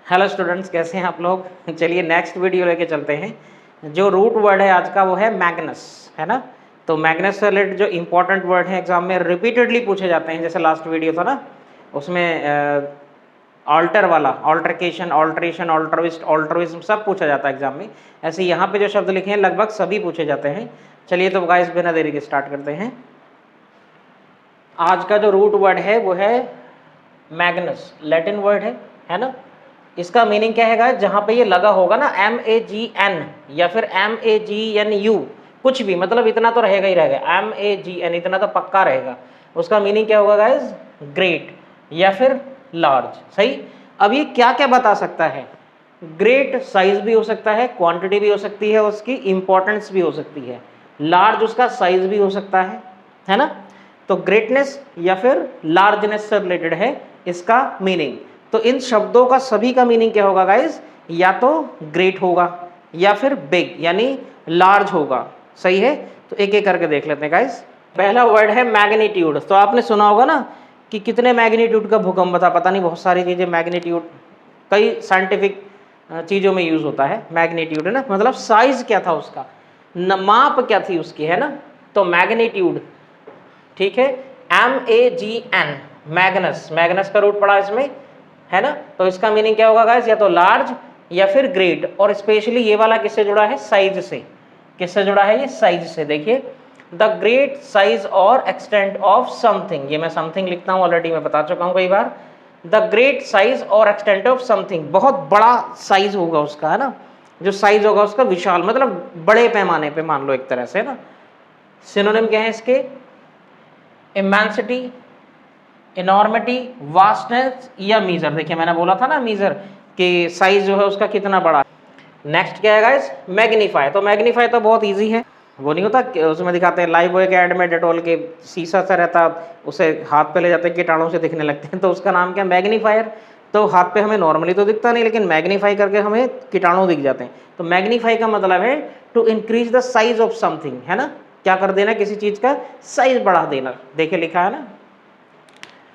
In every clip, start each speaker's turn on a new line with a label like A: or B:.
A: Hello students, कैसे हैं आप लोग। चलिए नेक्स्ट वीडियो लेके चलते हैं। जो रूट वर्ड है आज का वो है मैग्नस, है ना। तो मैग्नस से रिलेटेड जो इंपॉर्टेंट वर्ड है एग्जाम में रिपीटेडली पूछे जाते हैं, जैसे लास्ट वीडियो था ना उसमें ऑल्टर वाला, ऑल्टरकेशन, ऑल्ट्रेशन, ऑल्ट्रविस्ट, ऑल्ट्रविज्म सब पूछा जाता है एग्जाम में। ऐसे यहाँ पे जो शब्द लिखे हैं लगभग सभी पूछे जाते हैं। चलिए तो गाइस बिना देरी के स्टार्ट करते हैं। आज का जो रूट वर्ड है वो है मैग्नस, लैटिन वर्ड है ना। इसका मीनिंग क्या है गाइस, जहां पे ये लगा होगा ना MAGN या फिर MAGNU, कुछ भी मतलब इतना तो रहेगा ही रहेगा, MAGN इतना तो पक्का रहेगा। उसका मीनिंग क्या होगा गाइस, ग्रेट या फिर लार्ज। सही। अब ये क्या क्या बता सकता है, ग्रेट साइज भी हो सकता है, क्वांटिटी भी हो सकती है, उसकी इंपॉर्टेंस भी हो सकती है, लार्ज उसका साइज भी हो सकता है ना। तो ग्रेटनेस या फिर लार्जनेस से रिलेटेड है इसका मीनिंग। तो इन शब्दों का सभी का मीनिंग क्या होगा गाइस, या तो ग्रेट होगा या फिर बिग यानी लार्ज होगा। सही है। तो एक एक करके देख लेते हैं गाइस। पहला वर्ड है मैग्नीट्यूड। तो आपने सुना होगा ना कि कितने मैग्नीट्यूड का भूकंप था, पता नहीं बहुत सारी चीजें मैग्नीट्यूड कई साइंटिफिक चीजों में यूज होता है मैग्नीट्यूड, है ना। मतलब साइज क्या था उसका, माप क्या थी उसकी, है ना। तो मैग्नीट्यूड, ठीक है। MAGN, मैग्नस, मैग्नस का रूट पड़ा इसमें, है ना। तो इसका मीनिंग क्या होगा गाइस, या तो लार्ज या फिर ग्रेट। और स्पेशली ये वाला किससे जुड़ा है, साइज से। किससे जुड़ा है ये, साइज से। देखिए, द ग्रेट साइज और एक्सटेंट ऑफ समथिंग, ये मैं समथिंग लिखता हूं, ऑलरेडी मैं बता चुका हूं कई बार। द ग्रेट साइज और एक्सटेंट ऑफ समथिंग, बहुत बड़ा साइज होगा उसका, है ना। जो साइज होगा उसका विशाल, मतलब बड़े पैमाने पे मान लो एक तरह से, है ना। सिनोनिम क्या है इसके, इमेंसिटी, इनॉर्मिटी, वास्टनेस या मीजर। देखिए मैंने बोला था ना मीजर कि साइज जो है उसका कितना बड़ा। नेक्स्ट क्या है गाइस, मैग्नीफाई। तो मैग्नीफाई तो बहुत इजी है, वो नहीं होता उसमें दिखाते हैं लाइफ बॉय के ऐड में डेटॉल के शीशा सा रहता, उसे हाथ पे ले जाते हैं कीटाणु से दिखने लगते हैं, तो उसका नाम क्या, मैग्नीफायर। तो हाथ पे हमें नॉर्मली तो दिखता नहीं, लेकिन मैग्नीफाई करके हमें कीटाणु दिख जाते हैं। तो मैग्नीफाई का मतलब है to increase the size of something, है ना। क्या कर देना, किसी चीज का साइज बढ़ा देना। देखिए लिखा है ना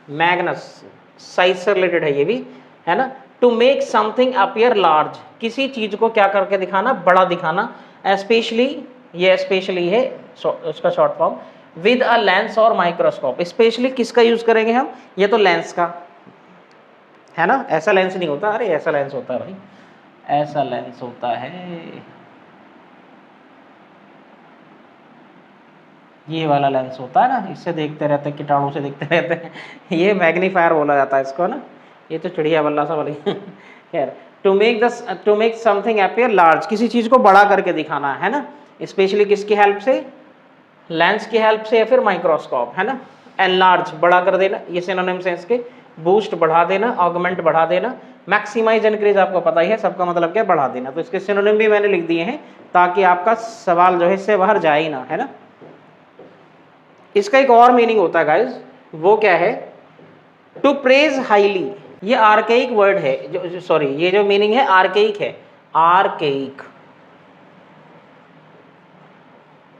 A: मैग्नस, साइज से रिलेटेड है ये भी, है ना। To make something appear large, किसी चीज को क्या करके दिखाना, बड़ा दिखाना। स्पेशली, ये स्पेशली है उसका short form, with a lens और माइक्रोस्कोप। स्पेशली किसका यूज करेंगे हम, ये तो लेंस का, है ना। ऐसा लेंस नहीं होता, अरे ऐसा लेंस होता है भाई, ऐसा लेंस होता है, ये वाला लेंस होता है ना, इससे देखते रहते हैं, कीटाणु से देखते रहते हैं। ये मैग्नीफायर बोला जाता है इसको ना, ये तो चिड़िया बल्ला सा वाली। खैर, to make something appear large, किसी चीज को बड़ा करके दिखाना, है ना। स्पेशली किसकी हेल्प से, लेंस की हेल्प से या फिर माइक्रोस्कोप, है ना। एनलार्ज, बड़ा कर देना, ये सिनोनिम्स हैं इसके। बूस्ट, बढ़ा देना, ऑगमेंट, बढ़ा देना, मैक्सिमाइज, इनक्रीज आपको पता ही है, सबका मतलब क्या, बढ़ा देना। तो इसके सिनोनिम भी मैंने लिख दिए हैं ताकि आपका सवाल जो है इससे बाहर जाए ही ना, है ना। इसका एक और मीनिंग होता है गाइस, वो क्या है, टू प्रेज हाईली। ये आर्केइक वर्ड है, जो सॉरी ये जो मीनिंग है आर्केइक है, आर्केइक।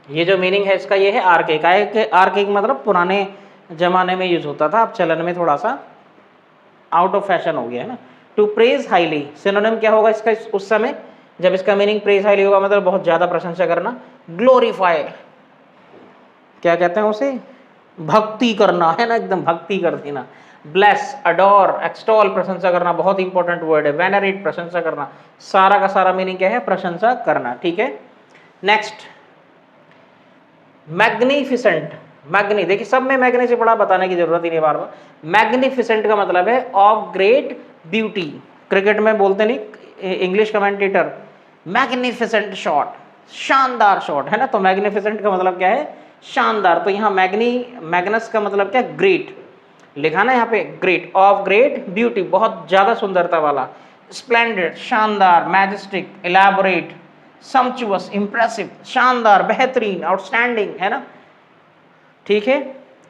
A: ये जो मीनिंग है इसका ये है आर्केइक। आर्केइक मतलब पुराने जमाने में यूज होता था, अब चलन में थोड़ा सा आउट ऑफ फैशन हो गया, है ना। टू प्रेज हाईली, सिनोनिम क्या होगा इसका उस समय जब इसका मीनिंग प्रेज हाईली होगा, मतलब बहुत ज्यादा प्रशंसा करना। ग्लोरीफाई, क्या कहते हैं उसे, भक्ति करना, है ना, एकदम भक्ति कर देना। ब्लेस, अडोर, एक्सटॉल, प्रशंसा करना, बहुत इंपॉर्टेंट वर्ड है। वेनरेट, प्रशंसा करना, सारा का सारा मीनिंग क्या है, प्रशंसा करना, ठीक है। Next, magnificent. मैग्नी, देखिए सब में मैग्नी से बड़ा बताने की जरूरत ही नहीं बार बार। मैग्निफिसेंट का मतलब है ऑफ ग्रेट ब्यूटी। क्रिकेट में बोलते नहीं इंग्लिश कमेंटेटर, मैग्निफिसेंट शॉट, शानदार शॉट, है ना। तो मैग्निफिसेंट का मतलब क्या है, शानदार। तो यहाँ मैग्नस का मतलब क्या, ग्रेट लिखा ना यहाँ पे, ग्रेट, ऑफ ग्रेट ब्यूटी, बहुत ज्यादा सुंदरता वाला। स्प्लेंडेड, शानदार, मैजेस्टिक, इलैबोरेट, सम्चुअस, इंप्रेसिव, शानदार, बेहतरीन, आउटस्टैंडिंग, है ना, ठीक है।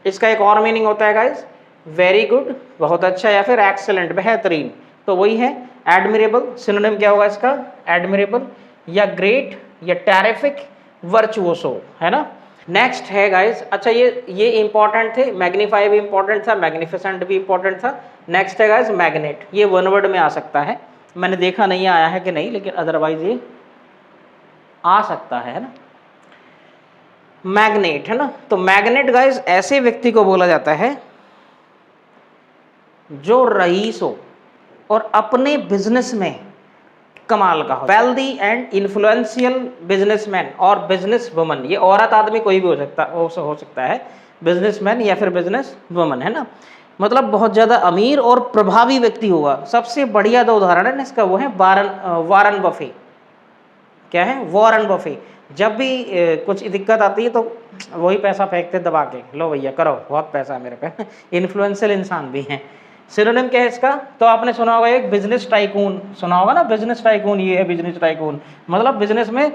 A: इसका एक और मीनिंग होता है गाइस, वेरी गुड, बहुत अच्छा, या फिर एक्सेलेंट, बेहतरीन। तो वही है एडमिरेबल। सिनोनिम क्या होगा इसका, एडमिरेबल या ग्रेट या टेरिफिक, वर्चुओसो, है ना। नेक्स्ट है गाइस, अच्छा ये इंपॉर्टेंट थे, मैग्नीफाई भी इंपॉर्टेंट था, मैग्निफिसेंट भी इंपॉर्टेंट था। नेक्स्ट है गाइस मैग्नेट, ये वन वर्ड में आ सकता है, मैंने देखा नहीं आया है कि नहीं, लेकिन अदरवाइज ये आ सकता है ना। मैग्नेट है ना, तो मैग्नेट गाइस ऐसे व्यक्ति को बोला जाता है जो रईस हो और अपने बिजनेस में कमाल का हो। वेल्दी एंड इन्फ्लुएंशियल बिजनेसमैन और बिजनेस वुमन, ये औरत आदमी कोई भी हो सकता है, बिजनेसमैन या फिर बिजनेस वुमन है ना, मतलब बहुत ज़्यादा अमीर और प्रभावी व्यक्ति होगा। सबसे बढ़िया दो उदाहरण है इसका, वो है वारन बफे। क्या है? Warren Buffett. जब भी कुछ दिक्कत आती है तो वही पैसा फेंकते दबा के, लो भैया करो, बहुत पैसा है मेरे पे। इन्फ्लुएंशियल इंसान भी हैं। सिनोनिम क्या है इसका? तो आपने सुना होगा एक बिजनेस टाइकून, सुना होगा ना, बिजनेस टाइकून, ये है बिजनेस टाइकून, मतलब बिजनेस में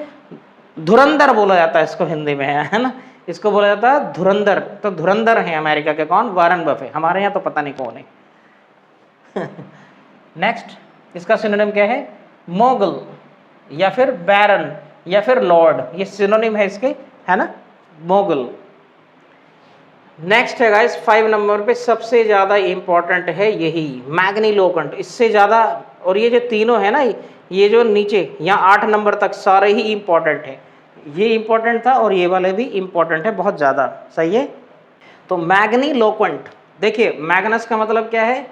A: धुरंधर बोला जाता है इसको हिंदी में, है ना, इसको बोला जाता है धुरंधर। तो धुरंधर है अमेरिका के कौन? Warren Buffett. हमारे यहाँ तो पता नहीं कौन है। नेक्स्ट इसका सिनोनिम क्या है? मोगल या फिर बैरन या फिर लॉर्ड, ये सिनोनिम है इसके, है ना, मोगल। नेक्स्ट है गाइस 5 नंबर पे सबसे ज्यादा इंपॉर्टेंट है यही मैग्नीलोकेंट, इससे ज्यादा। और ये जो तीनों है ना, ये जो नीचे यहाँ 8 नंबर तक सारे ही इंपॉर्टेंट है। ये इंपॉर्टेंट था और ये वाले भी इंपॉर्टेंट है बहुत ज्यादा, सही है। तो मैग्नीलोकेंट, देखिए मैग्नस का मतलब क्या है?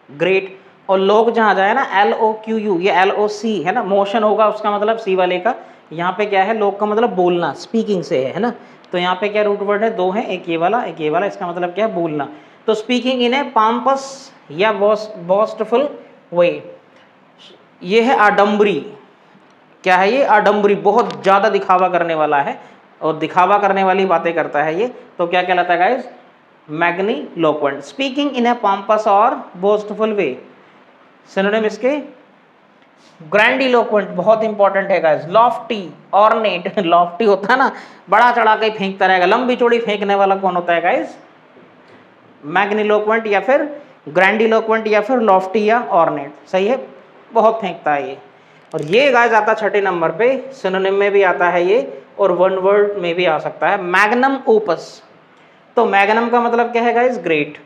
A: ग्रेट, और लोग जहाँ जाए ना LOQU, ये LOC है ना, मोशन होगा उसका मतलब सी वाले का। यहाँ पे क्या है? लोग का मतलब बोलना, स्पीकिंग से है ना, तो यहाँ पे क्या रूट वर्ड है? दो है, एक ये वाला एक ये वाला, इसका मतलब क्या है? बोलना। तो स्पीकिंग इन ए पाम्पस या बोस्टफुल वे, ये है आडम्बरी। क्या है ये? आडम्बरी, बहुत ज़्यादा दिखावा करने वाला है और दिखावा करने वाली बातें करता है ये, तो क्या कहलाता है गाइस? मैग्नीलोक्वेंट। स्पीकिंग इन ए पाम्पस और बोस्टफुल वे, सिनोनिम इसके ग्रैंडिलोक्वेंट, बहुत इंपॉर्टेंट है गाइस। लॉफ्टी, ऑर्नेट, लॉफ्टी होता है ना, बड़ा चढ़ा के फेंकता रहेगा, लंबी चौड़ी फेंकने वाला कौन होता है गाइस? मैग्नीलोक्वेंट या फिर ग्रैंडिलोक्वेंट या फिर लॉफ्टी या ऑर्नेट, सही है, बहुत फेंकता है ये। और ये गाइस आता 6 नंबर पे, सिनोनिम में भी आता है ये और वन वर्ड में भी आ सकता है, मैग्नम ओपस। तो मैग्नम का मतलब क्या है गाइस? ग्रेट,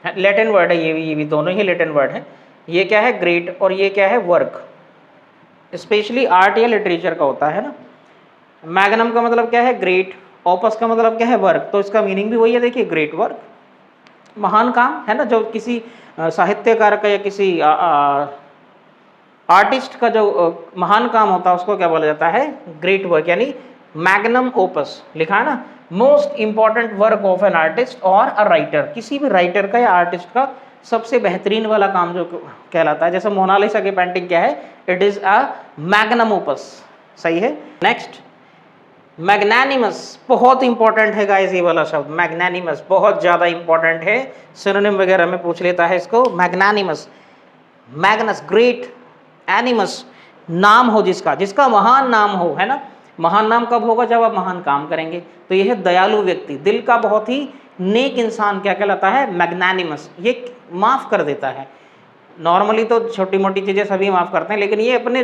A: लैटिन वर्ड है ये भी दोनों ही लैटिन वर्ड है। ये क्या है? ग्रेट, और ये क्या है? वर्क, स्पेशली आर्ट या लिटरेचर का होता है ना। मैग्नम का मतलब क्या है? ग्रेट, ओपस का मतलब क्या है? वर्क, तो इसका मीनिंग भी वही है, देखिए ग्रेट वर्क, महान काम है ना, जो किसी साहित्यकार का या किसी आर्टिस्ट का जो महान काम होता है उसको क्या बोला जाता है? ग्रेट वर्क, यानी मैग्नम ओपस लिखा है ना, most important work of an artist और अ राइटर, किसी भी राइटर का या आर्टिस्ट का सबसे बेहतरीन वाला काम जो कहलाता है। जैसे मोनालिसा की पेंटिंग क्या है? It is a magnum opus, सही है। नेक्स्ट मैग्नानिमस, बहुत इंपॉर्टेंट है गाइस ये वाला शब्द, मैग्नानिमस बहुत ज्यादा इंपॉर्टेंट है, सिनोनिम वगैरह में पूछ लेता है इसको। मैग्नानिमस, मैग्नस ग्रेट, एनिमस नाम हो जिसका, जिसका महान नाम हो, है ना। महान नाम कब होगा? जब आप महान काम करेंगे। तो यह है दयालु व्यक्ति, दिल का बहुत ही नेक इंसान, क्या कहलाता है? मैग्नानिमस, ये माफ कर देता है। नॉर्मली तो छोटी मोटी चीजें सभी माफ करते हैं, लेकिन ये अपने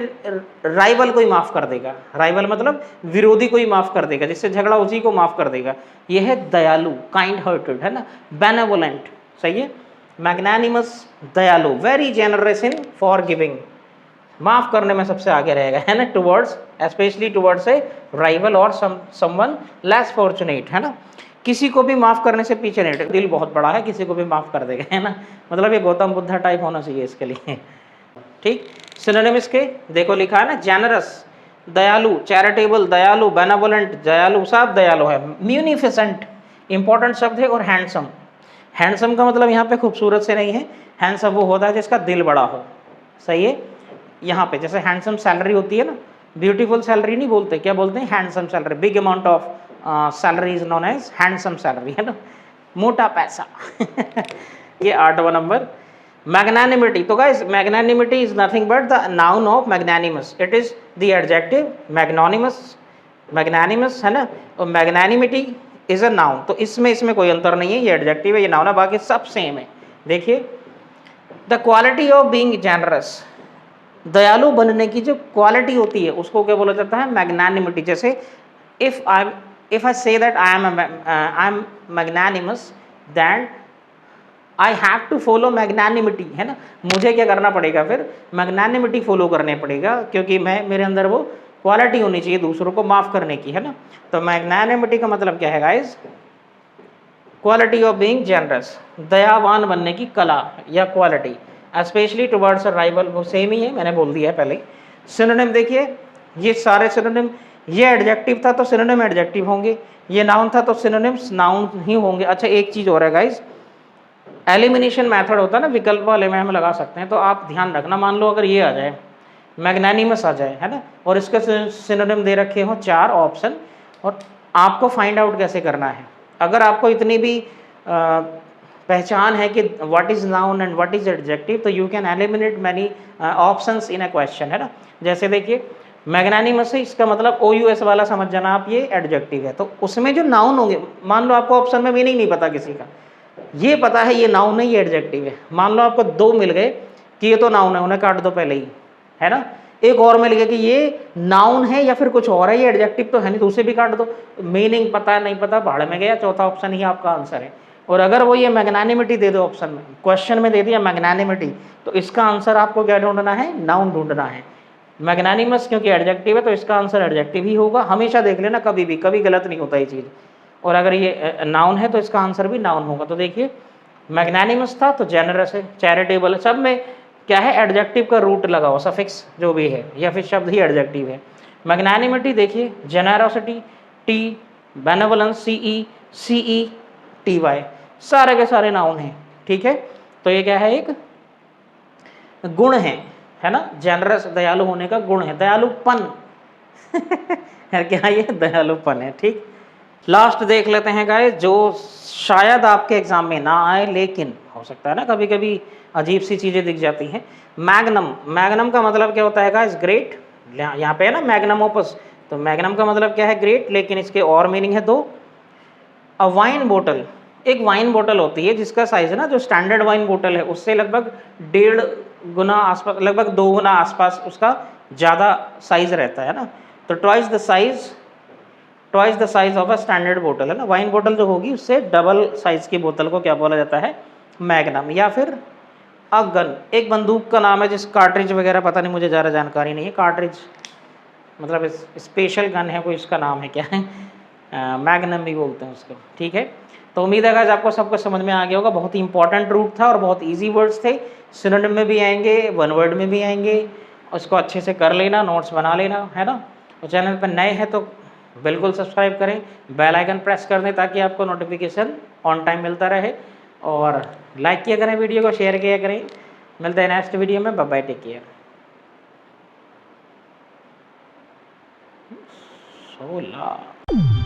A: राइवल को ही माफ कर देगा, राइवल मतलब विरोधी को ही माफ कर देगा, जिससे झगड़ा उसी को माफ कर देगा। यह है दयालु, काइंड हार्टेड, है ना, बेनेवोलेंट, सही है। मैग्नानिमस, दयालु, very generous in for giving, माफ करने में सबसे आगे रहेगा, है ना, towards, specially towards a rival और समवन लेस फॉर्चुनेट, है ना, किसी को भी माफ करने से पीछे नहीं, दिल बहुत बड़ा है, किसी को भी माफ कर देगा, है ना, मतलब ये गौतम बुद्धा टाइप होना चाहिए इसके लिए। ठीक, सिनोनिम इसके देखो लिखा है ना, जेनरस दयालु, चैरिटेबल दयालु, बेनेवोलेंट दयालु, सब दयालु है। म्यूनिफिसेंट इंपॉर्टेंट शब्द है, और हैंडसम, हैंडसम का मतलब यहाँ पे खूबसूरत से नहीं है, हैंडसम वो होता है जिसका दिल बड़ा हो, सही है। यहाँ पे जैसे हैंडसम सैलरी होती है ना, ब्यूटीफुल सैलरी नहीं बोलते, क्या बोलते हैं? Handsome salary, big amount of salary is known as handsome salary, है ना, मोटा पैसा। ये 8वां नंबर मैग्नानिमिटी। तो guys magnanimity is nothing but the noun of magnanimous, it is the adjective magnanimous, magnanimous, है ना, और मैग्नानिमिटी इज अ नाउन। तो इसमें कोई अंतर नहीं है, ये एडजेक्टिव है, ये नाउन है, बाकी सब सेम है। देखिए the quality of being generous, दयालु बनने की जो क्वालिटी होती है उसको क्या बोला जाता है? मैग्नानिमिटी। जैसे if I say that I am magnanimous, then I have to follow magnanimity, है ना, मुझे क्या करना पड़ेगा फिर, मैग्नानिमिटी फॉलो करने पड़ेगा, क्योंकि मेरे अंदर वो क्वालिटी होनी चाहिए दूसरों को माफ़ करने की, है ना। तो मैग्नानिमिटी का मतलब क्या है guys, quality of being generous, दयावान बनने की कला या quality, specially towards a rival, वो सेम ही है, मैंने बोल दिया है पहले। सिनोनिम देखिए, ये सारे सिनोनिम, ये एडजेक्टिव था तो सिनोनिम एडजेक्टिव होंगे, ये नाउन था तो सिनोनिम्स नाउन ही होंगे। अच्छा एक चीज़ और है गाइस, एलिमिनेशन मेथड होता है ना, विकल्प वाले में हम लगा सकते हैं, तो आप ध्यान रखना, मान लो अगर ये आ जाए, मैग्नानिमस आ जाए, है ना, और इसके सिनोनिम दे रखे हो 4 ऑप्शन, और आपको फाइंड आउट कैसे करना है। अगर आपको इतनी भी पहचान है कि what is noun and what is adjective, तो you can eliminate many options in a question, है ना। जैसे देखिए मैग्नानिमस है, इसका मतलब OUS वाला समझ जाना आप, ये एडजेक्टिव है, तो उसमें जो नाउन होंगे, मान लो आपको ऑप्शन में मीनिंग नहीं पता किसी का, ये पता है ये नाउन है ये एडजेक्टिव है, मान लो आपको 2 मिल गए कि ये तो नाउन है, उन्हें काट दो पहले ही, है ना। एक और मिल गया कि ये नाउन है या फिर कुछ और है, ये एडजेक्टिव तो है नहीं, तो उसे भी काट दो, मीनिंग पता नहीं पता भाड़ में गया, चौथा ऑप्शन ही आपका आंसर है। और अगर वो ये मैग्नानिमिटी दे दो ऑप्शन में, क्वेश्चन में दे दिया मैग्नानिमिटी, तो इसका आंसर आपको क्या ढूंढना है, नाउन ढूंढना है। मैग्नानिमस क्योंकि एडजेक्टिव है तो इसका आंसर एडजेक्टिव ही होगा, हमेशा देख लेना, कभी भी कभी गलत नहीं होता ये चीज़। और अगर ये नाउन है तो इसका आंसर भी नाउन होगा। तो देखिए मैग्नानिमस था तो जेनरस है, चैरिटेबल है, सब में क्या है, एडजेक्टिव का रूट लगा हो, सफिक्स जो भी है या फिर शब्द ही एडजेक्टिव है। मैग्नानिमिटी देखिए, generosity T, benevolence CE TY, सारे के सारे नाउन हैं, ठीक है। तो ये क्या है, एक गुण है ना, जेनरस दयालु होने का गुण है, दयालुपन है क्या, ये दयालुपन है, ठीक। लास्ट देख लेते हैं गाइस, जो शायद आपके एग्जाम में ना आए, लेकिन हो सकता है ना कभी कभी अजीब सी चीज़ें दिख जाती हैं। मैग्नम, मैग्नम का मतलब क्या होता है गाइस, ग्रेट, यहाँ पे है ना मैग्नम ओपस, तो मैग्नम का मतलब क्या है, ग्रेट, लेकिन इसके और मीनिंग है 2। अ वाइन बोतल, एक वाइन बोतल होती है जिसका साइज है ना, जो स्टैंडर्ड वाइन बोतल है उससे लगभग 1.5 गुना आसपास, लगभग 2 गुना आसपास उसका ज़्यादा साइज रहता है ना। तो twice the size of a standard बोतल, है ना, वाइन बोतल जो होगी उससे डबल साइज की बोतल को क्या बोला जाता है, मैग्नम। या फिर अ गन, एक बंदूक का नाम है जिस कार्ट्रिज वगैरह पता नहीं, मुझे ज़्यादा जानकारी नहीं है, कार्ट्रिज मतलब स्पेशल गन है कोई, इसका नाम है क्या है, मैग्नम भी बोलते हैं उसको, ठीक है। तो उम्मीद है गाइस आपको सब कुछ समझ में आ गया होगा, बहुत ही इंपॉर्टेंट रूट था और बहुत इजी वर्ड्स थे, सिनोनिम में भी आएंगे, वन वर्ड में भी आएंगे, उसको अच्छे से कर लेना, नोट्स बना लेना, है ना। और चैनल पर नए हैं तो बिल्कुल सब्सक्राइब करें, बेल आइकन प्रेस कर दें ताकि आपको नोटिफिकेशन ऑन टाइम मिलता रहे, और लाइक किया करें वीडियो को, शेयर किया करें। मिलते हैं नेक्स्ट वीडियो में, बाय बाय, टेक केयर। 16